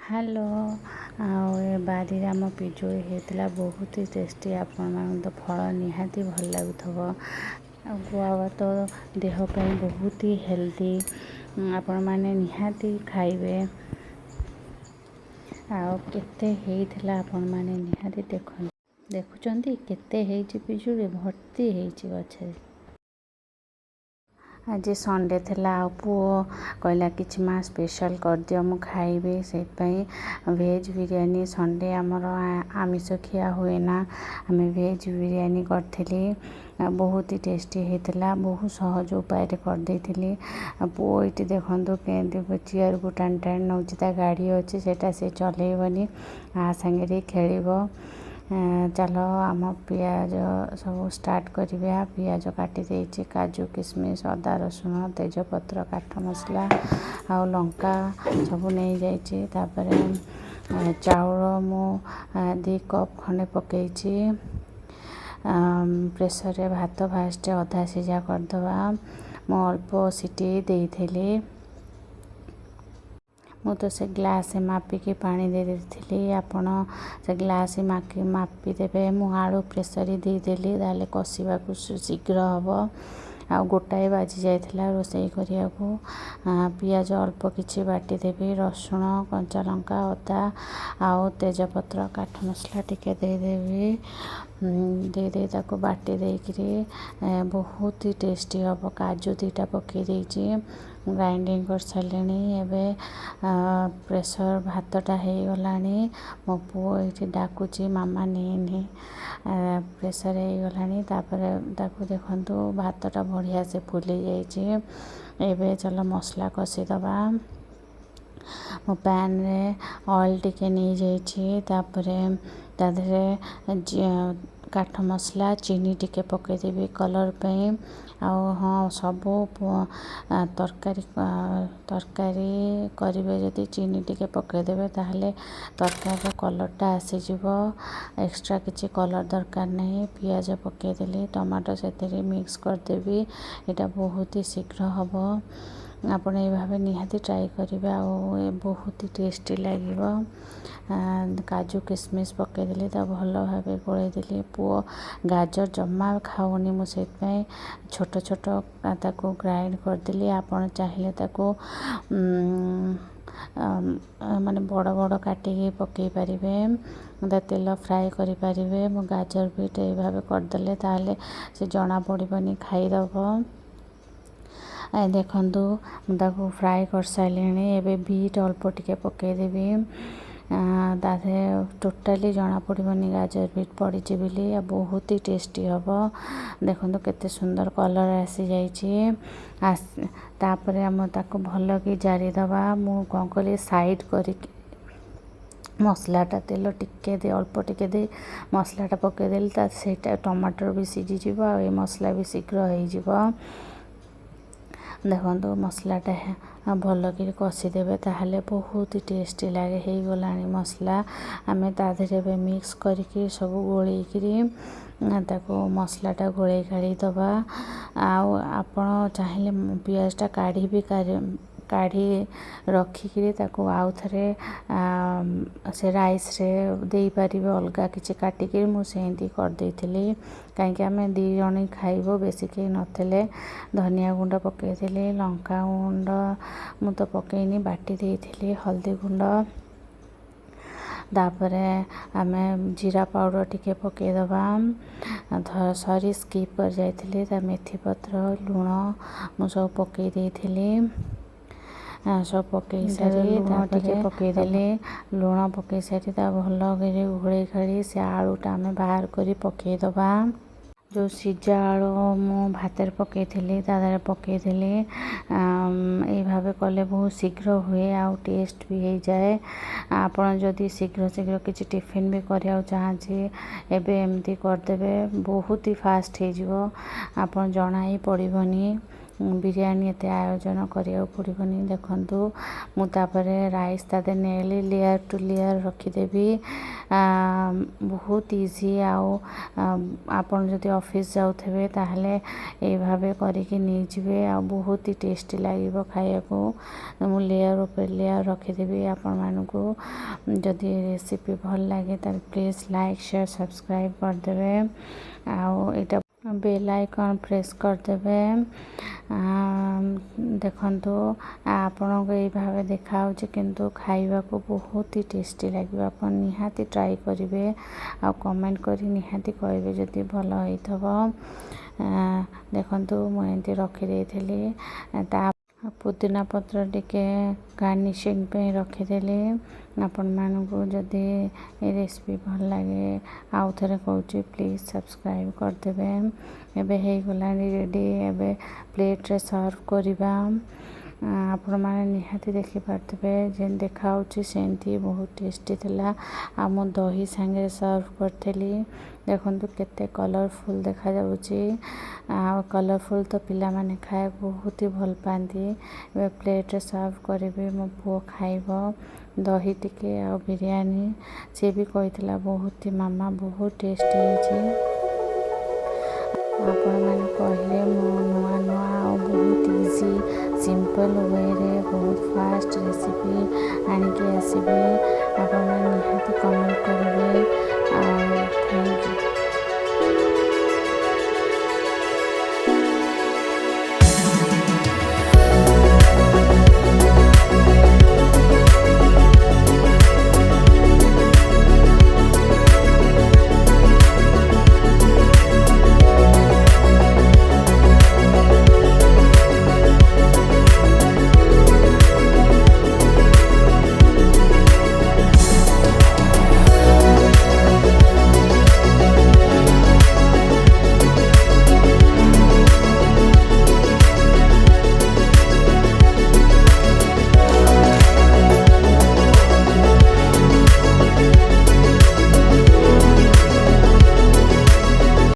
Hello. ଆଉ ଏ ବାରିରେ ଆମ ପିଜୁଳି ହେଇଥିଲା, ବହୁତ ଟେଷ୍ଟି। ଆପଣମାନଙ୍କୁ ତ ଫଳ ନିହାତି ଭଲ ଲାଗୁଥିବ। ଆଉ ଗୁଆवा ତ ଦେହ ପାଇଁ ବହୁତ ହେଲ୍ଦି, ଆପଣମାନେ ନିହାତି ଖାଇବେ। ଆଉ କେତେ ହେଇଥିଲା ଆପଣମାନେ ନିହାତି ଦେଖୁଛନ୍ତି କେତେ ହେଇଛି ପିଜୁଳି, ଭର୍ତ୍ତି ହେଇଛି ଗଛରେ। ଆଜି ସଣ୍ଡେ ଥିଲା, ଆଉ ପୁଅ କହିଲା କିଛି ମା ସ୍ପେଶାଲ୍ କରିଦିଅ ମୁଁ ଖାଇବି। ସେଇଥିପାଇଁ ଭେଜ୍ ବିରିୟାନୀ, ସଣ୍ଡେ ଆମର ଆମିଷ ଖିଆ ହୁଏ ନା, ଆମେ ଭେଜ୍ ବିରିୟାନୀ କରିଥିଲି। ବହୁତ ଟେଷ୍ଟି ହେଇଥିଲା, ବହୁତ ସହଜ ଉପାୟରେ କରିଦେଇଥିଲି। ଆଉ ପୁଅ ଏଇଠି ଦେଖନ୍ତୁ କେମିତି ଚେୟାରକୁ ଟାଣି ଟାଣି ନେଉଛି। ତା ଗାଡ଼ି ଅଛି, ସେଇଟା ସେ ଚଲେଇବନି, ଆ ସାଙ୍ଗରେ ଖେଳିବ। ଚାଲ ଆମ ପିଆଜ ସବୁ ଷ୍ଟାର୍ଟ କରିବା। ପିଆଜ କାଟି ଦେଇଛି, କାଜୁ କିସମିସ୍, ଅଦା ରସୁଣ, ତେଜପତ୍ର, କାଠ ମସଲା ଆଉ ଲଙ୍କା ସବୁ ନେଇଯାଇଛି। ତାପରେ ଚାଉଳ ମୁଁ 2 କପ୍ ଖଣ୍ଡେ ପକାଇଛି। ପ୍ରେସରରେ ଭାତ ଫାଷ୍ଟ ଅଧା ସିଝା କରିଦେବା। ମୁଁ ଅଳ୍ପ ସିଟି ଦେଇଥିଲି। ମୁଁ ତ ସେ ଗ୍ଲାସ୍ ମାପିକି ପାଣି ଦେଇଥିଲି, ଆପଣ ସେ ଗ୍ଲାସ୍ ମାପିଦେବେ। ମୁଁ ଆଳୁ ପ୍ରେସରରେ ଦେଇଦେଲି, ତାହେଲେ କଷିବାକୁ ଶୀଘ୍ର ହେବ। ଆଉ ଗୋଟାଏ ବାଜି ଯାଇଥିଲା ରୋଷେଇ କରିବାକୁ। ପିଆଜ ଅଳ୍ପ କିଛି ବାଟିଦେବି, ରସୁଣ, କଞ୍ଚାଲଙ୍କା, ଅଦା ଆଉ ତେଜପତ୍ର, କାଠ ମସଲା ଟିକେ ଦେଇଦେବି। ଦେଇ ତାକୁ ବାଟି ଦେଇକରି ବହୁତ ଟେଷ୍ଟି ହେବ। କାଜୁ 2ଟା ପକାଇ ଦେଇଛି, ଗ୍ରାଇଣ୍ଡିଙ୍ଗ କରିସାରିଲିଣି। ଏବେ ପ୍ରେସର ଭାତଟା ହେଇଗଲାଣି। ମୋ ପୁଅ ଏଇଠି ଡାକୁଛି ମାମା ନେଇନି। ପ୍ରେସର ହେଇଗଲାଣି। ତାପରେ ତାକୁ ଦେଖନ୍ତୁ ଭାତଟା ବଢ଼ିଆ ସେ ଫୁଲି ଯାଇଛି। ଏବେ ଚାଲ ମସଲା କଷିଦେବା। ମୁଁ ପ୍ୟାନ୍ରେ ଅଏଲ୍ ଟିକେ ନେଇଯାଇଛି। ତାପରେ ତା ଦେହରେ କାଠ ମସଲା, ଚିନି ଟିକେ ପକାଇଦେବି କଲର୍ ପାଇଁ। ଆଉ ହଁ, ସବୁ ତରକାରୀ କରିବେ ଯଦି ଚିନି ଟିକେ ପକାଇଦେବେ, ତାହେଲେ ତରକାରୀର କଲର୍ଟା ଆସିଯିବ। ଏକ୍ସଟ୍ରା କିଛି କଲର୍ ଦରକାର ନାହିଁ। ପିଆଜ ପକାଇଦେଲି, ଟମାଟୋ ସେଥିରେ ମିକ୍ସ କରିଦେବି। ଏଇଟା ବହୁତ ଶୀଘ୍ର ହେବ। ଆପଣ ଏଇ ଭାବେ ନିହାତି ଟ୍ରାଏ କରିବେ, ଆଉ ବହୁତ ଟେଷ୍ଟି ଲାଗିବ। କାଜୁ କିସମିସ୍ ପକାଇଦେଲି, ତାକୁ ଭଲ ଭାବେ ଗୋଳେଇ ଦେଲି। ପୁଅ ଗାଜର ଜମା ଖାଉନି, ମୁଁ ସେଥିପାଇଁ ଛୋଟ ଛୋଟ ତାକୁ ଗ୍ରାଇଣ୍ଡ କରିଦେଲି। ଆପଣ ଚାହିଁଲେ ତାକୁ ମାନେ ବଡ଼ ବଡ଼ କାଟିକି ପକାଇ ପାରିବେ, ତେଲ ଫ୍ରାଏ କରିପାରିବେ। ମୁଁ ଗାଜର ବିଟ୍ ଏଇ ଭାବେ କରିଦେଲେ, ତାହେଲେ ସେ ଜଣା ପଡ଼ିବନି, ଖାଇଦେବ। ଦେଖନ୍ତୁ ମୁଁ ତାକୁ ଫ୍ରାଏ କରିସାରିଲିଣି। ଏବେ ବିଟ୍ ଅଳ୍ପ ଟିକେ ପକାଇଦେବି। ତା ଦେହରେ ଟୋଟାଲି ଜଣାପଡ଼ିବନି ଗାଜର ବିଟ୍ ପଡ଼ିଛି ବୋଲି। ଆଉ ବହୁତ ଟେଷ୍ଟି ହେବ। ଦେଖନ୍ତୁ କେତେ ସୁନ୍ଦର କଲର୍ ଆସିଯାଇଛି। ତାପରେ ଆମେ ତାକୁ ଭଲକି ଜାରିଦେବା। ମୁଁ କ'ଣ କଲି, ସାଇଡ଼୍ କରିକି ମସଲାଟା ତେଲ ଟିକେ ଦେଇ ଅଳ୍ପ ଟିକେ ଦେଇ ମସଲାଟା ପକାଇଦେଲି। ସେଇଟା ଟମାଟର ବି ସିଝିଯିବ, ଆଉ ଏ ମସଲା ବି ଶୀଘ୍ର ହେଇଯିବ। ଦେଖନ୍ତୁ ମସଲାଟା ଭଲକରି କଷିଦେବେ, ତାହେଲେ ବହୁତ ଟେଷ୍ଟି ଲାଗେ। ହେଇଗଲାଣି ମସଲା। ଆମେ ତା ଦେହରେ ଏବେ ମିକ୍ସ କରିକି ସବୁ ଗୋଳେଇକିରି ତାକୁ ମସଲାଟା ଗୋଳେଇ ଗାଳି ଦେବା। ଆଉ ଆପଣ ଚାହିଁଲେ ପିଆଜଟା କାଢ଼ି ରଖିକିରି ତାକୁ ଆଉ ଥରେ ସେ ରାଇସ୍ରେ ଦେଇପାରିବେ, ଅଲଗା କିଛି କାଟିକିରି। ମୁଁ ସେମିତି କରିଦେଇଥିଲି, କାହିଁକି ଆମେ 2 ଜଣ ଖାଇବୁ, ବେଶୀ କେହି ନଥିଲେ। ଧନିଆ ଗୁଣ୍ଡ ପକାଇଥିଲି, ଲଙ୍କା ଗୁଣ୍ଡ ମୁଁ ତ ପକାଇନି, ବାଟି ଦେଇଥିଲି, ହଳଦୀ ଗୁଣ୍ଡ। ତାପରେ ଆମେ ଜିରା ପାଉଡ଼ର ଟିକେ ପକାଇଦେବା। ସରି ସ୍କିପ୍ କରିଯାଇଥିଲି। ତା ମେଥିପତ୍ର, ଲୁଣ ମୁଁ ସବୁ ପକାଇ ଦେଇଥିଲି। ସବୁ ପକାଇ ସାରି ଲୁଣ ଟିକେ ପକାଇଦେଲି। ଲୁଣ ପକାଇ ସାରି ତା ଭଲ କରି ଘୋଳେଇ ଖାଳି ସେ ଆଳୁଟା ଆମେ ବାହାର କରି ପକାଇଦେବା। ଯେଉଁ ସିଝା ଆଳୁ ମୁଁ ଭାତରେ ପକାଇଥିଲି, ତା ଦେହରେ ପକାଇଥିଲି। ଏଇ ଭାବେ କଲେ ବହୁତ ଶୀଘ୍ର ହୁଏ, ଆଉ ଟେଷ୍ଟ ବି ହେଇଯାଏ। ଆପଣ ଯଦି ଶୀଘ୍ର କିଛି ଟିଫିନ୍ ବି କରିବାକୁ ଚାହାନ୍ତି, ଏବେ ଏମିତି କରିଦେବେ, ବହୁତ ହି ଫାଷ୍ଟ ହେଇଯିବ। ଆପଣ ଜଣା ହିଁ ପଡ଼ିବନି। बिरयानी एते आयोजन करिया पड़ोनी। देखु मुझे राइस तादे नेली लेयर टू लेयर रखीदेवी। बहुत इजी आओ आपन जदि ऑफिस जाउथबे ताहले ए भाबे करिके नै जिवे आ बहुत ही टेस्टी लागिवो खाइयाको। मु लेयर ऊपर लेयर रखीदेवी। आपण मानकु जदि रेसिपी भल लागे ताल प्लीज लाइक शेयर सब्सक्राइब कर देबे। आओ एटा बेल आइकन प्रेस कर देबे। देखंतु आपण को ए भाबे देखा होचे किंतु खाइबा को बहुत ही टेस्टी लागिवो। आपण निहाती ट्राई करिवे आ कमेंट करी निहाती कहबे जदि भल होइथबो। देखंतु मु एंती रखी देइथिली। ता पुदीना पत्र टिके गार्निशिंग पे रखीदेली। आपण मानकु जदि ए रेसिपी भल लागे आउ थरे कहूची प्लीज सब्सक्राइब कर देबे। एबे हे गलानी रेडी। एबे प्लेट रे सर्व करिबा। आपण माने निहाती देखि पारथबे जेन देखा होची सेंती बहुत टेस्टी थिला। आ मो दही संगे सर्व करथेली। देखंतु केते कलरफुल देखा जाउची। आ कलरफुल तो पिला माने खाए बहुत ही भल पांती। एबे प्लेट रे सर्व करिबे। मो पुओ खाइबो दही टिके आ बिरयानी। से भी कहितला बहुत ही मामा बहुत टेस्टी होची। आपण माने कहले मो नुआ नुआ आ बहुत इजी सिंपल वे रे बहुत फास्ट रेसिपी आनी के आसीबे। आपण माने निहाती कमेंट करिवे। Thank you.